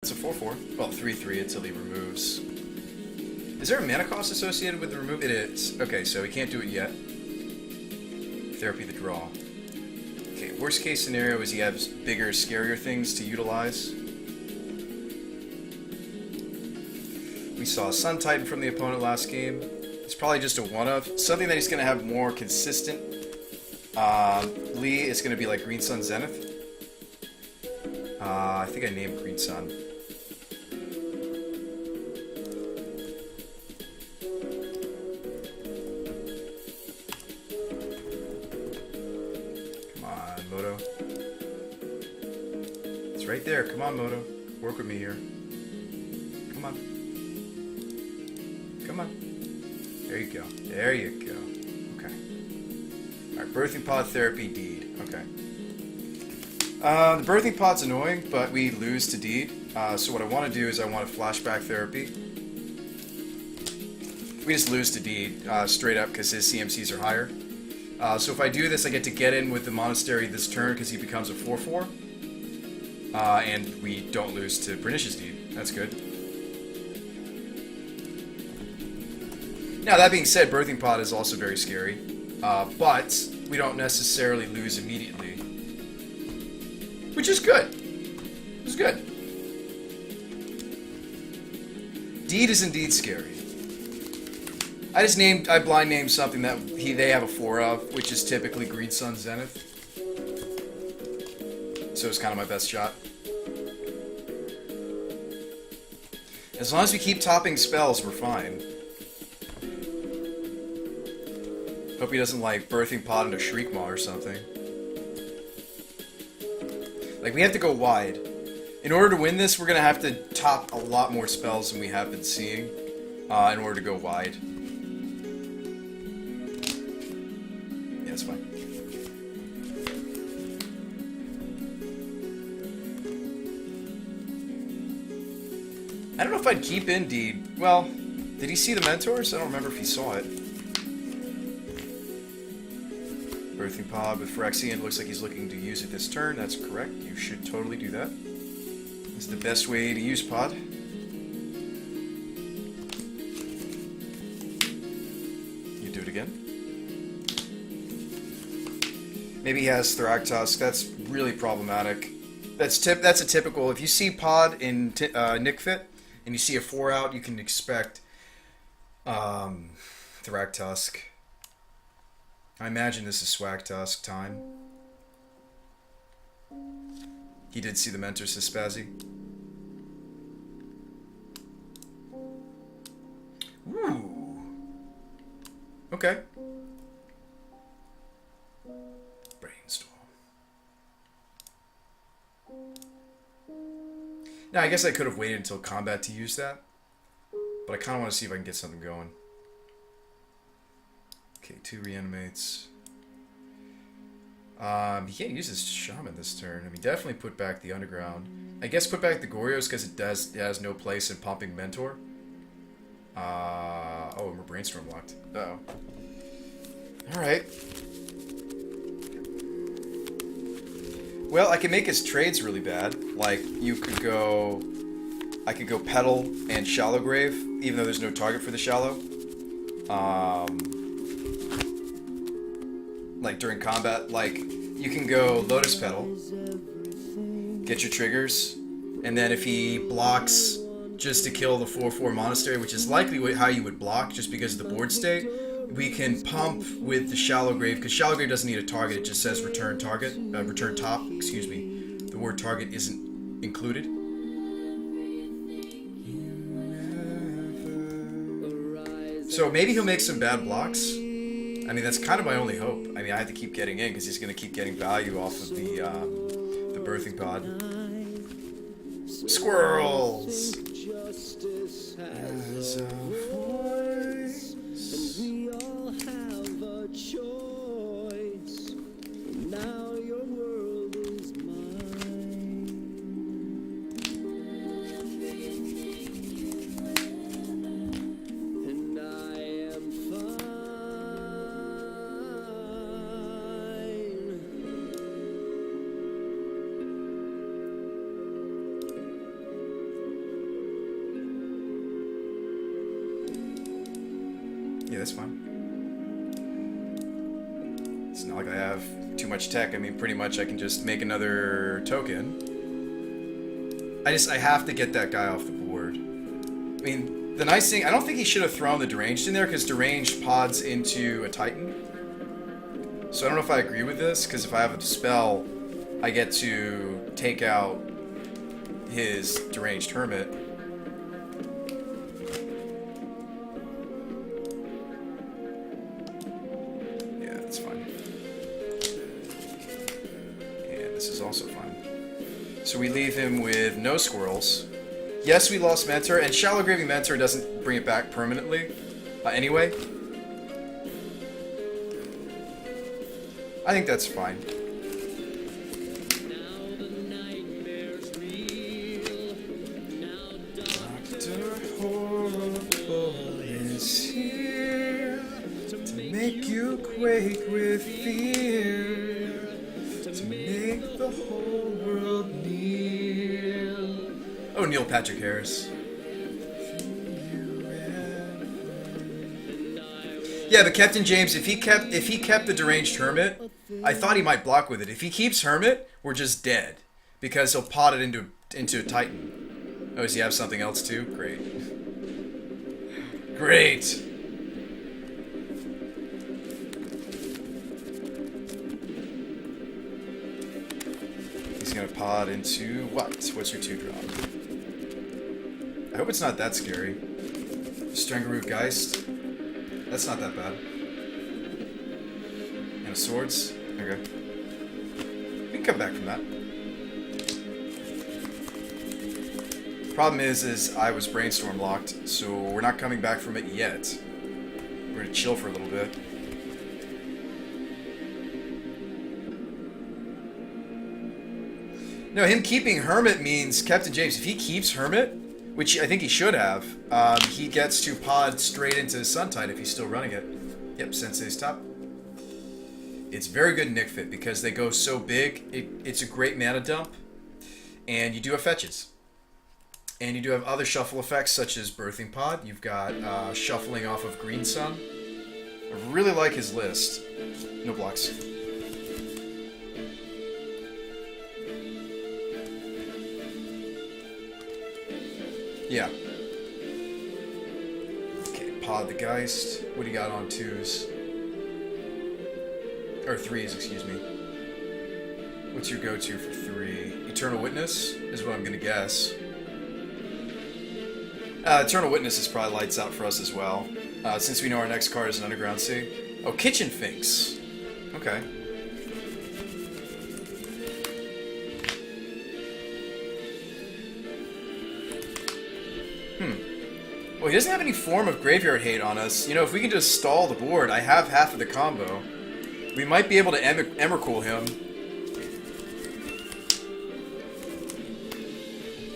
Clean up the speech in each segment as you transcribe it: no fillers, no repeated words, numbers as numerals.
it's a 4/4. Well, 3/3 until he removes. Is there a mana cost associated with the remove? It is. Okay, so he can't do it yet. Therapy the draw. Okay, worst case scenario is he has bigger, scarier things to utilize. We saw Sun Titan from the opponent last game. It's probably just a one-of. Something that he's going to have more consistent. Lee is going to be like Green Sun Zenith. I think I named Green Sun. Come on, Moto. It's right there. Come on, Moto. Work with me here. Come on. Come on. There you go. There you go. Okay. Alright, birthing pod therapy deed. Okay. The birthing pod's annoying, but we lose to deed. So what I want to do is I want a flashback therapy. We just lose to deed straight up because his CMCs are higher. So if I do this, I get to get in with the monastery this turn because he becomes a 4/4. And we don't lose to Brenish's deed. That's good. Now, that being said, Birthing Pod is also very scary, but we don't necessarily lose immediately, which is good. It's good. Deed is indeed scary. I blind named something that they have a 4 of, which is typically Green Sun Zenith. So it's kind of my best shot. As long as we keep topping spells, we're fine. Hope he doesn't, like, Birthing Pod into Shriekmaw or something. Like, we have to go wide. In order to win this, we're going to have to top a lot more spells than we have been seeing in order to go wide. Yeah, it's fine. I don't know if I'd keep Indeed. Well, did he see the Mentors? I don't remember if he saw it. Birthing Pod with Phyrexian. Looks like he's looking to use it this turn. That's correct. You should totally do that. It's the best way to use Pod. You do it again. Maybe he has Thragtusk. That's really problematic. That's a typical. If you see Pod in Nick Fit and you see a 4 out, you can expect Thragtusk. I imagine this is Swagtusk time. He did see the Mentor, says Spazzy. Ooh. Okay. Brainstorm. Now, I guess I could have waited until combat to use that. But I kind of want to see if I can get something going. Okay, 2 reanimates. He can't use his shaman this turn. I mean, definitely put back the underground. I guess put back the Goryos because it has no place in pumping Mentor. Oh, and we're brainstorm locked. Uh-oh. Alright. Well, I can make his trades really bad. Like, I could go Petal and Shallow Grave, even though there's no target for the Shallow. Like during combat, like you can go Lotus Petal, get your triggers, and then if he blocks just to kill the 4/4 Monastery, which is likely how you would block just because of the board state, we can pump with the Shallow Grave, because Shallow Grave doesn't need a target, it just says return target, return top, excuse me. The word target isn't included. So maybe he'll make some bad blocks. I mean, that's kind of my only hope. I mean, I have to keep getting in because he's going to keep getting value off of the Birthing Pod. Squirrels! As a voice. We all have a choice. Now your world is mine. And I am fine. Yeah, that's fine. It's not like I have too much tech. I mean, pretty much I can just make another token. I have to get that guy off the board. I mean, the nice thing, I don't think he should have thrown the deranged in there because deranged pods into a Titan. So I don't know if I agree with this, because if I have a spell, I get to take out his deranged hermit. Yeah, that's fine. And this is also fine. So we leave him with no squirrels. Yes, we lost Mentor, and Shallow Graving Mentor doesn't bring it back permanently. Anyway. I think that's fine. Dr. Horrible is here to make you quake with fear, to make the whole world kneel. Oh, Neil Patrick Harris. Yeah, but Captain James, if he kept the deranged hermit, I thought he might block with it. If he keeps hermit, we're just dead, because he'll pot it into a Titan. Oh, does he have something else too? Great. Great. He's gonna pod into what? What's your 2-drop? I hope it's not that scary. Strangerroot Geist. That's not that bad. And a swords? Okay. We can come back from that. Problem is I was brainstorm locked, so we're not coming back from it yet. We're gonna chill for a little bit. No, him keeping Hermit means, Captain James, if he keeps Hermit, which I think he should have, he gets to pod straight into his Sun Tide if he's still running it. Yep, Sensei's top. It's very good in Nick Fit because they go so big. It's a great mana dump. And you do have fetches. And you do have other shuffle effects such as Birthing Pod. You've got shuffling off of Green Sun. I really like his list. No blocks. Yeah. Okay, Pod the Geist. What do you got on 2s? Or 3s, excuse me. What's your go-to for 3? Eternal Witness is what I'm gonna guess. Eternal Witness is probably lights out for us as well. Since we know our next card is an Underground Sea. Oh, Kitchen Finks. Okay. Well, he doesn't have any form of graveyard hate on us. You know, if we can just stall the board, I have half of the combo. We might be able to Emrakul him.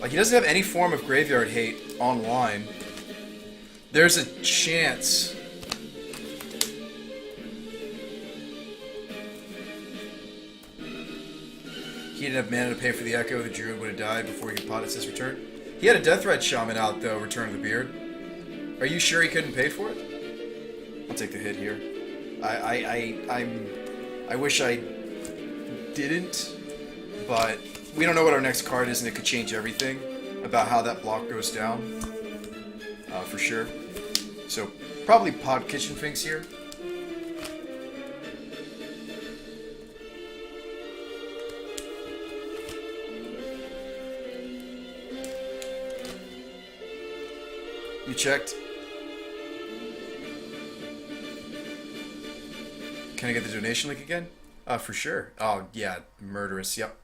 Like, he doesn't have any form of graveyard hate online. There's a chance. He didn't have mana to pay for the Echo. The Druid would have died before he could pot his return. He had a Deathrite Shaman out, though, Return of the Beard. Are you sure he couldn't pay for it? I'll take the hit here. I wish I didn't, but we don't know what our next card is, and it could change everything about how that block goes down, for sure. So probably Pod Kitchen Finks here. You checked? Can I get the donation link again? For sure. Oh, yeah, murderous, yep.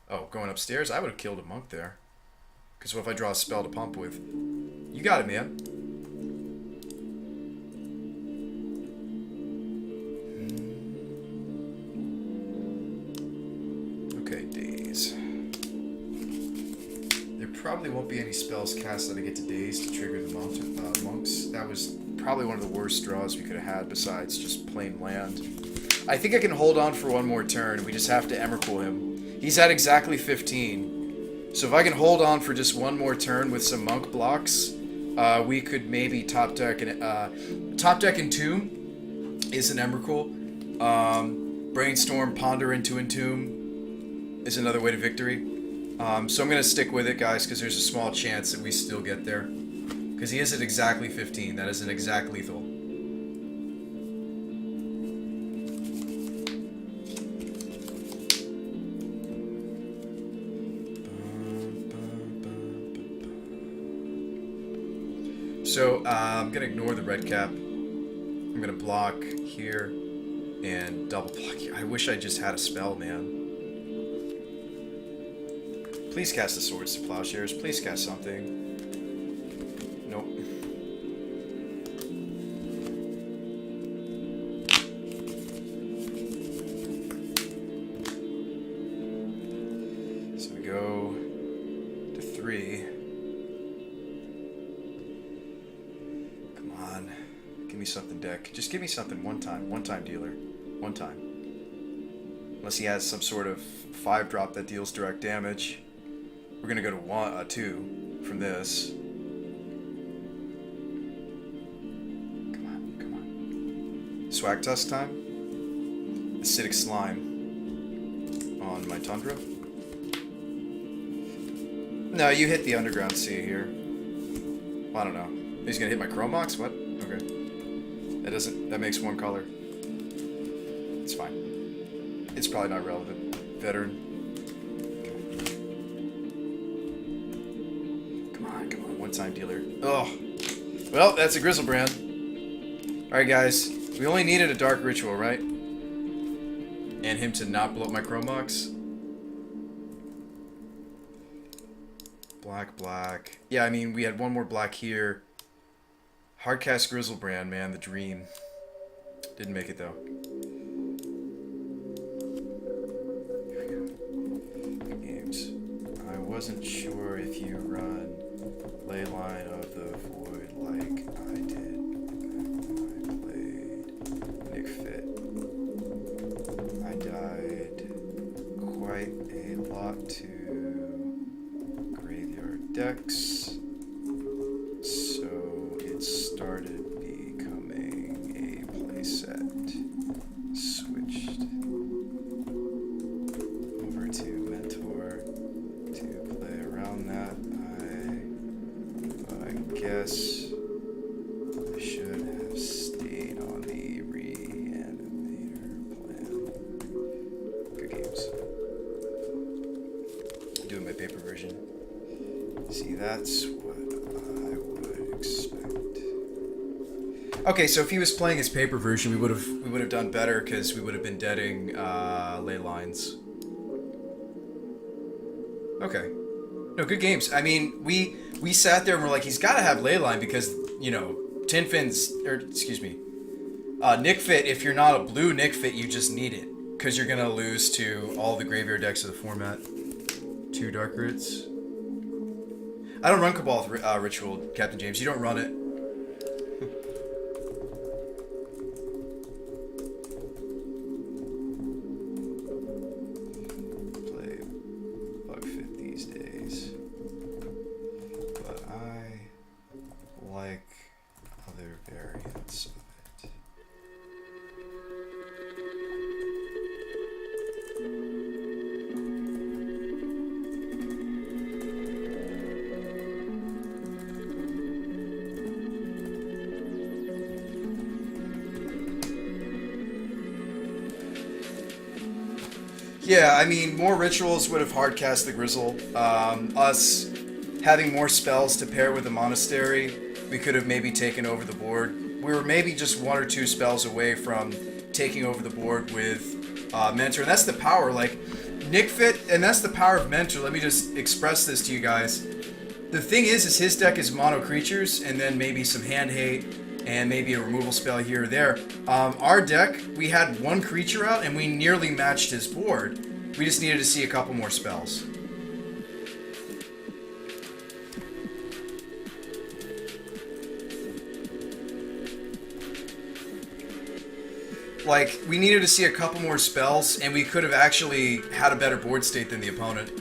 Oh, going upstairs? I would have killed a monk there. Because what if I draw a spell to pump with? You got it, man. Okay, daze. There probably won't be any spells cast that I get to daze to trigger the monks. That was probably one of the worst draws we could have had besides just plain land. I think I can hold on for one more turn. We just have to Emrakul him. He's at exactly 15. So if I can hold on for just one more turn with some monk blocks, we could maybe top deck Entomb is an Emrakul. Brainstorm, Ponder into Entomb is another way to victory. So I'm gonna stick with it, guys, because there's a small chance that we still get there. Because he is at exactly 15. That is an exact lethal. So I'm gonna ignore the red cap. I'm gonna block here and double block here. I wish I just had a spell, man. Please cast the Swords to Plowshares. Please cast something. Nope. So we go to 3. Come on. Give me something, deck. Just give me something one time. One time, dealer. One time. Unless he has some sort of 5-drop that deals direct damage. We're gonna go to 2 from this. Come on, come on. Swag Tusk time. Acidic Slime on my Tundra. No, you hit the Underground Sea here. Well, I don't know. He's gonna hit my Chromox? What? Okay. That makes 1 color. It's fine. It's probably not relevant. Veteran. Time dealer. Oh, well, that's a Grizzlebrand. All right, guys, we only needed a Dark Ritual, right? And him to not blow up my Chromox. Black. Yeah, I mean, we had 1 more black here. Hardcast Grizzlebrand, man, the dream. Didn't make it though. Games. I wasn't sure if you run Leyline of the Void like I did when I played Nick Fit. I died quite a lot to graveyard decks, so it started becoming a playset. Switched over to Mentor to play around that. I guess I should have stayed on the Reanimator plan. Good games. I'm doing my paper version. See, that's what I would expect. Okay, so if he was playing his paper version, we would have done better because we would have been deading ley lines. Okay. No, good games. I mean, we sat there and we're like, he's got to have Leyline because, you know, Nick Fit, if you're not a blue Nick Fit, you just need it. Because you're going to lose to all the graveyard decks of the format. 2 Dark Roots. I don't run Cabal Ritual, Captain James. You don't run it. Yeah, I mean, more rituals would have hardcast the Grizzle. Us having more spells to pair with the Monastery, we could have maybe taken over the board. We were maybe just 1 or 2 spells away from taking over the board with Mentor, and that's the power. Like, Nick Fit, and that's the power of Mentor. Let me just express this to you guys. The thing is his deck is mono creatures, and then maybe some hand hate, and maybe a removal spell here or there. Our deck, we had 1 creature out, and we nearly matched his board. We just needed to see a couple more spells. Like, we needed to see a couple more spells, and we could have actually had a better board state than the opponent.